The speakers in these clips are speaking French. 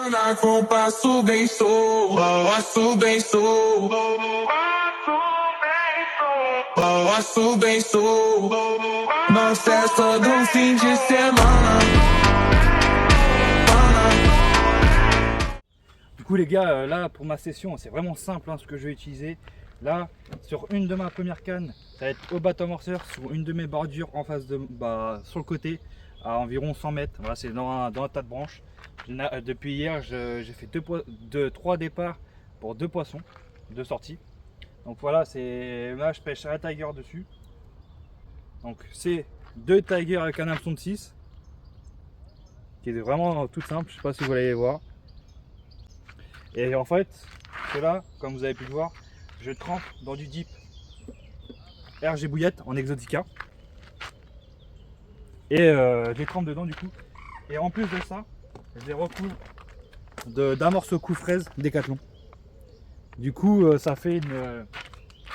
semana com passo bem passo bem passo bem nós festa do fim de semana. Du coup les gars, là pour ma session c'est vraiment simple ce que je vais utiliser. Là sur une de ma première canne, ça va être au bateau amorceur, sur une de mes bordures en face de sur le côté à environ 100 mètres. Voilà, c'est dans un tas de branches. Depuis hier j'ai fait 3 départs pour 2 poissons, 2 sorties. Donc voilà, là je pêche à la tiger dessus. Donc c'est 2 tigers avec un hameçon de 6 qui est vraiment tout simple, je sais pas si vous allez voir. Et en fait, cela, comme vous avez pu le voir, je trempe dans du dip RG Bouillette en Exotica. Et je les trempe dedans du coup. Et en plus de ça, je les recouvre d'un morceau coup fraise Décathlon. Du coup, ça fait une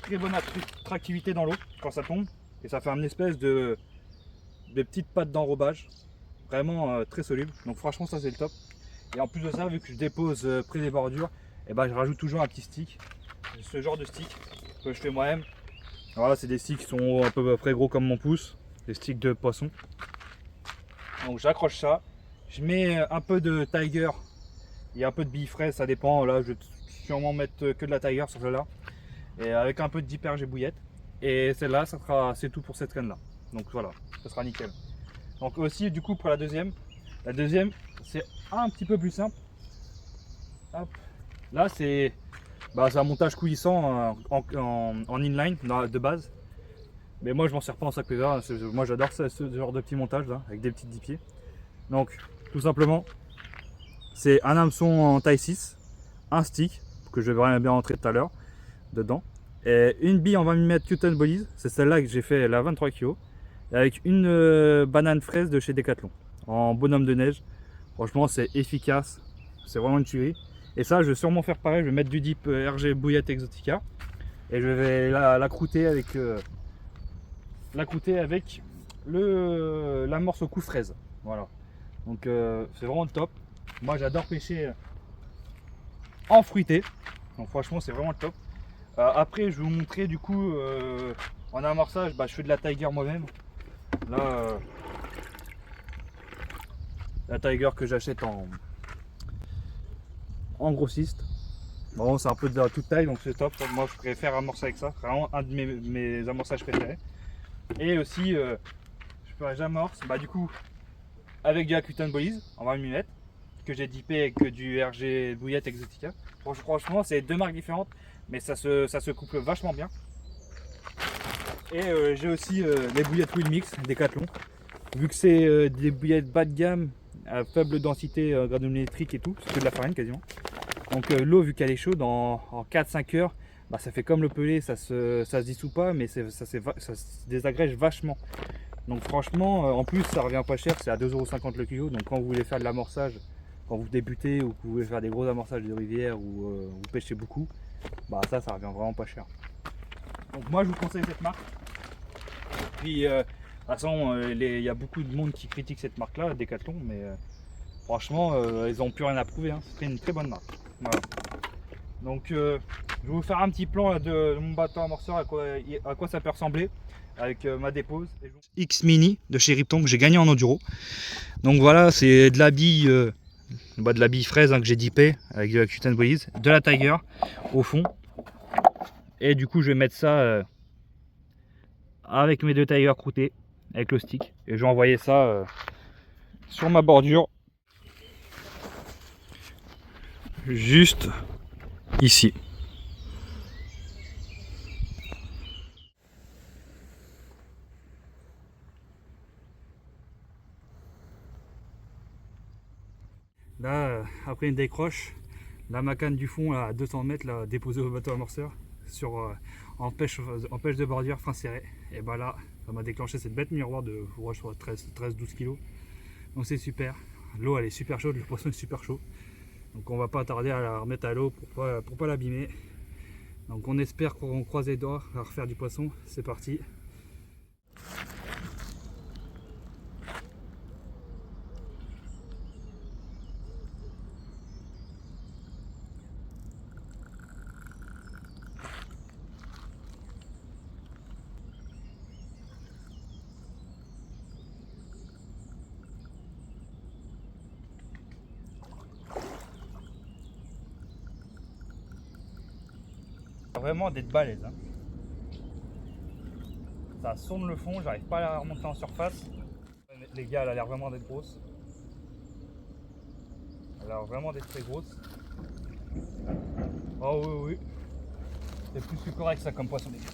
très bonne attractivité dans l'eau quand ça tombe. Et ça fait une espèce de petites pattes d'enrobage. Vraiment très soluble. Donc franchement ça c'est le top. Et en plus de ça, vu que je dépose près des bordures, et je rajoute toujours un petit stick. Ce genre de stick que je fais moi-même. Voilà, c'est des sticks qui sont à peu près gros comme mon pouce. Des sticks de poisson. Donc j'accroche ça. Je mets un peu de tiger et un peu de billes fraises, ça dépend. Là je vais sûrement mettre que de la tiger sur celle-là. Et avec un peu de dipper, j'ai bouillette. Et celle-là, c'est tout pour cette canne là. Donc voilà, ça sera nickel. Donc aussi du coup pour la deuxième c'est un petit peu plus simple. Hop. Là c'est un montage coulissant en inline de base. Mais moi je m'en sers pas en sac pédard. Moi j'adore ce genre de petit montage là avec des petits 10 pieds. Donc tout simplement c'est un hameçon en taille 6, un stick que je vais vraiment bien rentrer tout à l'heure dedans. Et une bille en 20 mm Cotton Bollies, c'est celle-là que j'ai fait la 23 kg. Avec une banane fraise de chez Decathlon en bonhomme de neige. Franchement c'est efficace, c'est vraiment une tuerie. Et ça je vais sûrement faire pareil, je vais mettre du dip RG Bouillette Exotica et je vais la croûter avec l'amorce au coup fraise. Voilà, donc c'est vraiment le top. Moi j'adore pêcher en fruité, donc franchement c'est vraiment le top. Après je vais vous montrer du coup en amorçage, je fais de la tiger moi-même. Là la tiger que j'achète en grossiste. Bon, c'est un peu de toute taille donc c'est top. Moi je préfère amorcer avec ça, c'est vraiment un de mes amorçages préférés. Et aussi j'amorce du coup avec du Cotton Bollies en 20 mm que j'ai dippé avec du RG Bouillette Exotica. Franchement c'est deux marques différentes mais ça se couple vachement bien. Et j'ai aussi les bouillettes Will Mix Décathlon. Vu que c'est des bouillettes bas de gamme à faible densité granulométrique et tout, c'est que de la farine quasiment. Donc l'eau vu qu'elle est chaude en 4-5 heures, ça fait comme le pelé, ça se dissout pas mais ça se désagrège vachement. Donc franchement en plus ça revient pas cher, c'est à 2,50 € le kilo. Donc quand vous voulez faire de l'amorçage, quand vous débutez ou que vous voulez faire des gros amorçages de rivière ou vous pêchez beaucoup, ça revient vraiment pas cher. Donc moi je vous conseille cette marque. Puis de toute façon il y a beaucoup de monde qui critique cette marque là, Decathlon, mais franchement ils n'ont plus rien à prouver, c'est une très bonne marque. Voilà. Donc je vais vous faire un petit plan de mon bateau amorceur, à quoi ça peut ressembler avec ma dépose. X Mini de chez Ripton que j'ai gagné en enduro. Donc voilà, c'est de la bille fraise que j'ai dippé avec de la Cotton Bollies, de la tiger au fond. Et du coup je vais mettre ça avec mes 2 tigers croûtés avec le stick et je vais envoyer ça sur ma bordure juste ici. Là après une décroche, la macane du fond à 200 mètres là, déposée au bateau amorceur en pêche de bordure fin serré. Et là ça m'a déclenché cette bête miroir de 13-12 kg. Donc c'est super, l'eau elle est super chaude, le poisson est super chaud. Donc on va pas tarder à la remettre à l'eau pour pas l'abîmer. Donc on espère qu'on croise les doigts à refaire du poisson. C'est parti. Vraiment d'être balèze. Hein. Ça sonne le fond, j'arrive pas à la remonter en surface. Les gars, elle a l'air vraiment d'être grosse. Elle a l'air vraiment d'être très grosse. Oh oui, oui. C'est plus que correct ça comme poisson, les gars.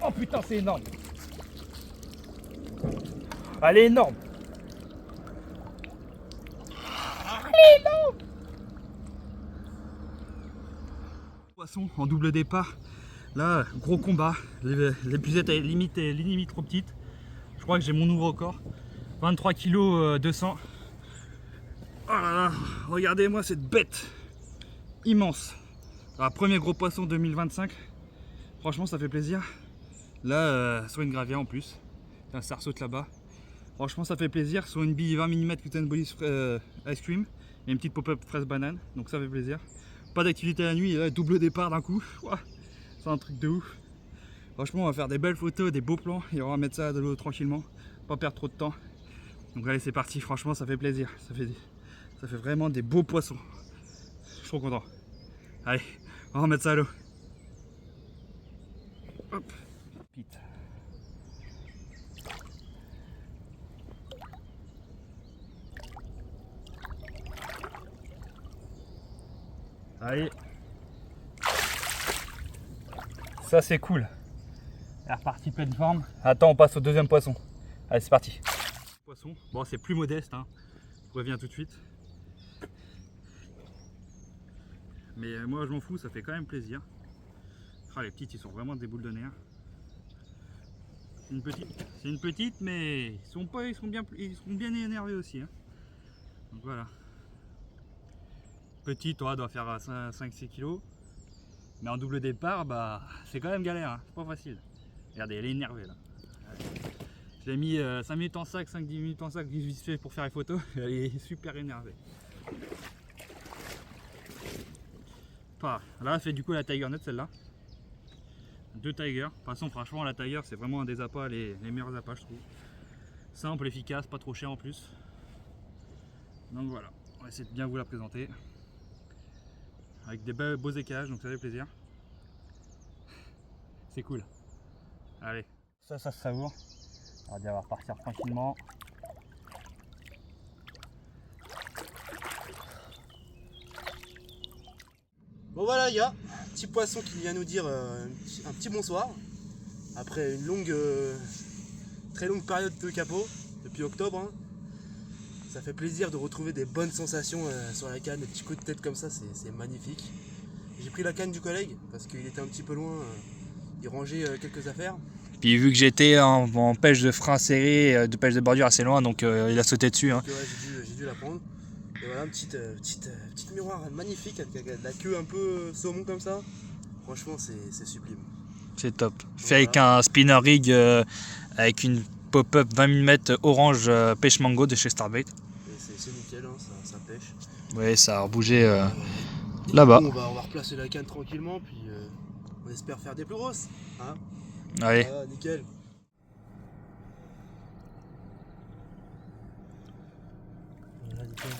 Oh putain, c'est énorme. Elle est énorme. Poisson en double départ. Là, gros combat. Les buzettes à limite trop petites. Je crois que j'ai mon nouveau record. 23 kg 200. Oh là là, regardez-moi cette bête immense. Alors, premier gros poisson 2025. Franchement, ça fait plaisir. Là, sur une gravière en plus. Ça ressaute là-bas. Franchement, ça fait plaisir. Sur une bille 20 mm Cotton Body Ice Cream. Et une petite pop-up fraise banane. Donc ça fait plaisir. Pas d'activité la nuit. Là, double départ d'un coup. C'est un truc de ouf. Franchement, on va faire des belles photos, des beaux plans. Et on va mettre ça à de l'eau tranquillement. Pas perdre trop de temps. Donc allez, c'est parti. Franchement, ça fait plaisir. Ça fait vraiment des beaux poissons. Je suis trop content. Allez, on va remettre ça à l'eau. Hop. Pite. Allez. Ça c'est cool. Elle est repartie pleine forme. Attends, on passe au deuxième poisson. Allez, c'est parti. Poisson. Bon, c'est plus modeste. Hein. Je reviens tout de suite. Mais moi, je m'en fous. Ça fait quand même plaisir. Ah, les petites, ils sont vraiment des boules de nerfs. C'est une petite, mais ils seront bien énervés aussi. Hein. Donc voilà. Petite, ouais, doit faire 5-6 kg. Mais en double départ, bah, c'est quand même galère. Hein. C'est pas facile. Regardez, elle est énervée là. Je l'ai mis 5 minutes en sac, 5-10 minutes en sac, vite fait pour faire les photos. Elle est super énervée. Là, elle fait du coup la Tiger Net, celle-là. 2 Tiger. De toute façon, franchement, la Tiger, c'est vraiment un des appâts, les meilleurs appâts, je trouve. Simple, efficace, pas trop cher en plus. Donc voilà, on va essayer de bien vous la présenter. Avec des beaux écages, donc ça fait plaisir. C'est cool. Allez, ça se savoure. On va repartir tranquillement. Bon voilà les gars, petit poisson qui vient nous dire un petit bonsoir. Après une très longue période de capot, depuis octobre. Hein. Ça fait plaisir de retrouver des bonnes sensations sur la canne, des petits coups de tête comme ça, c'est magnifique. J'ai pris la canne du collègue parce qu'il était un petit peu loin, il rangeait quelques affaires. Puis vu que j'étais en pêche de frein serré, de pêche de bordure assez loin, donc il a sauté dessus. Hein. Donc, ouais, j'ai dû la prendre. Et voilà, une petite miroir magnifique avec la queue un peu saumon comme ça. Franchement, c'est sublime. C'est top. Fait Voilà. avec un spinner rig avec une pop-up 20 mm orange pêche mango de chez Starbait. C'est nickel, hein, ça pêche. Ouais, ça a rebougé Et là-bas. du coup, on va replacer la canne tranquillement, puis on espère faire des plus grosses. Hein. Allez. Voilà, nickel. Voilà, nickel.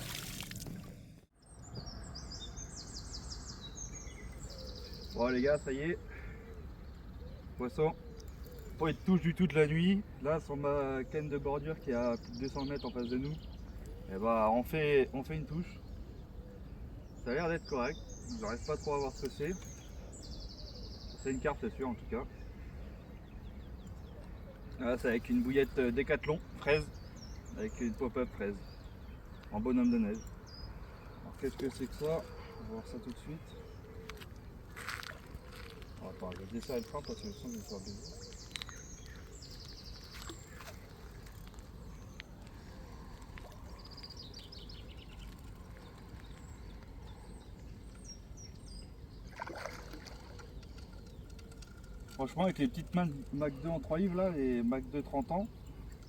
Bon les gars, ça y est. Poisson. Pas de touche du tout de la nuit. Là sur ma canne de bordure qui est à plus de 200 mètres en face de nous. Et bah on fait une touche. Ça a l'air d'être correct. J'arrive pas trop à voir ce que c'est. C'est une carpe, c'est sûr en tout cas. Là c'est avec une bouillette Décathlon fraise. Avec une pop-up fraise. En bonhomme de neige. Alors qu'est-ce que c'est que ça? On va voir ça tout de suite. Oh, attends, je vais desserrer le frein parce que je sens que je vais bien. Franchement, avec les petites mains Mac 2 en 3 livres là, les Mac 2 30 ans,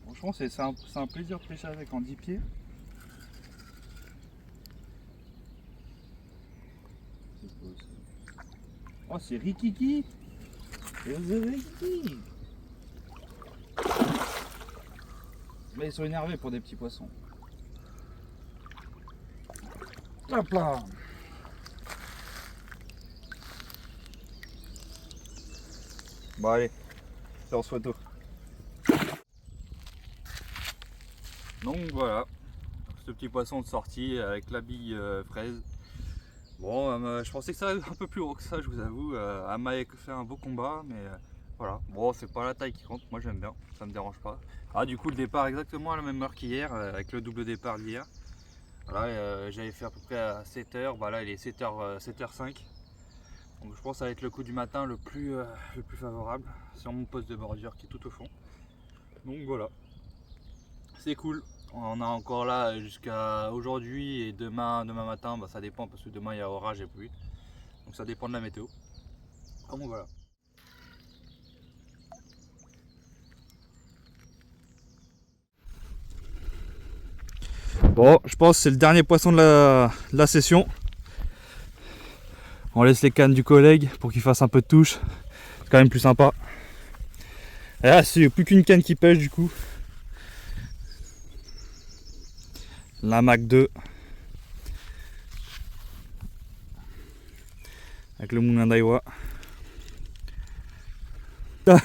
franchement c'est un plaisir de pêcher avec en 10 pieds. Oh, c'est Rikiki! C'est Rikiki! Mais ils sont énervés pour des petits poissons. Hop là. Bon allez, séance photo. Donc voilà, ce petit poisson de sortie avec la bille fraise. Bon, je pensais que ça allait être un peu plus gros que ça, je vous avoue. Elle m'a fait un beau combat, mais voilà. Bon, c'est pas la taille qui compte, moi j'aime bien, ça me dérange pas. Ah, du coup, le départ exactement à la même heure qu'hier, avec le double départ d'hier. Voilà, j'avais fait à peu près à 7h, bah là il est 7h, 7h05. Donc je pense que ça va être le coup du matin le plus favorable sur mon poste de bordure qui est tout au fond. Donc voilà, c'est cool. On a encore là jusqu'à aujourd'hui et demain matin, bah ça dépend parce que demain il y a orage et pluie. Donc ça dépend de la météo. Ah bon voilà. Bon, je pense que c'est le dernier poisson de la session. On laisse les cannes du collègue pour qu'il fasse un peu de touche. C'est quand même plus sympa. Et là, c'est plus qu'une canne qui pêche du coup. La Mac 2. Avec le moulin d'Aiwa. Ça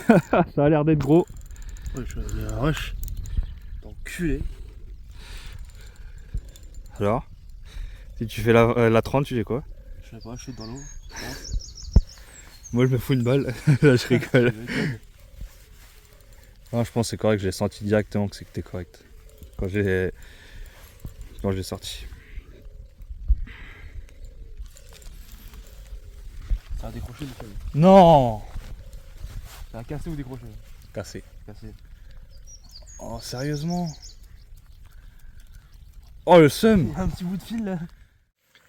a l'air d'être gros. Ouais, je suis un rush. T'enculé. Alors, si tu fais la 30, tu fais quoi? Je sais pas, je suis dans l'eau. Moi je me fous une balle. Là je rigole. Non, je pense que c'est correct, j'ai senti directement que c'était correct. Quand j'ai sorti. Ça a décroché du câble. Non! Ça a cassé ou décroché? Cassé. Cassé. Oh, sérieusement? Oh, le seum! Un petit bout de fil là.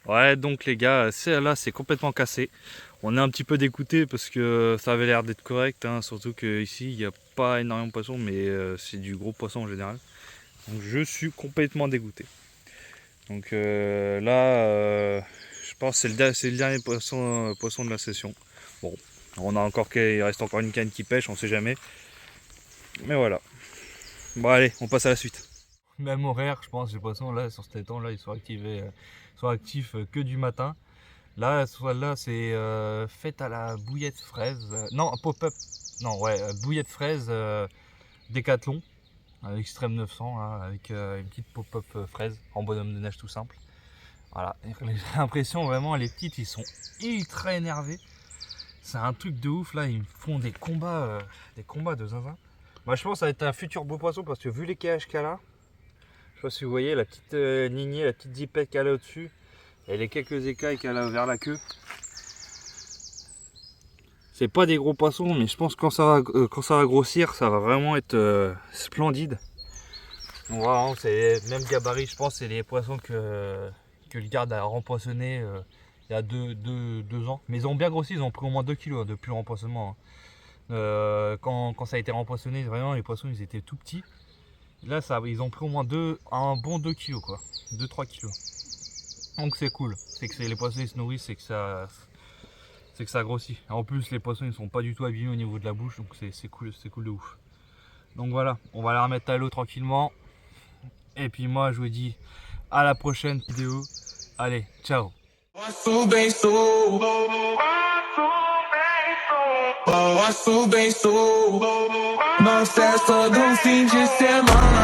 Ouais, donc les gars, là c'est complètement cassé. On est un petit peu dégoûté parce que ça avait l'air d'être correct, hein, surtout qu'ici il n'y a pas énormément de poissons, mais c'est du gros poisson en général. Donc je suis complètement dégoûté. Donc là, je pense que c'est le dernier poisson de la session. Bon, il reste encore une canne qui pêche, on sait jamais. Mais voilà. Bon allez, on passe à la suite. Même horaire, je pense, les poissons là sur cet étang là, ils sont actifs que du matin. Là, c'est fait à la bouillette fraise. Non, pop-up. Non, ouais, bouillette fraise Décathlon. Extrême 900, là, avec une petite pop-up fraise en bonhomme de neige tout simple. Voilà, j'ai l'impression vraiment, les petites, ils sont ultra énervés. C'est un truc de ouf là, ils me font des combats de zinzin. Moi, je pense que ça va être un futur beau poisson parce que vu les cages qu'elle a, je sais pas si vous voyez la petite lignée, la petite zipette qu'elle a au-dessus. Et les quelques écailles qu'elle a vers la queue. C'est pas des gros poissons, mais je pense que quand ça va grossir, ça va vraiment être splendide. Donc voilà, c'est même gabarit, je pense, c'est les poissons que le garde a rempoissonné il y a deux ans. Mais ils ont bien grossi, ils ont pris au moins 2 kg depuis le rempoissonnement. Quand ça a été rempoissonné, vraiment les poissons ils étaient tout petits. Là, ils ont pris au moins un bon 2 kg quoi, 2-3 kg. Donc c'est cool, c'est que les poissons ils se nourrissent, c'est que ça grossit. En plus les poissons ils sont pas du tout abîmés au niveau de la bouche, donc c'est cool de ouf. Donc voilà, on va la remettre à l'eau tranquillement. Et puis moi je vous dis à la prochaine vidéo. Allez, ciao. Posso bem, sou. Não cessa do fim de semana.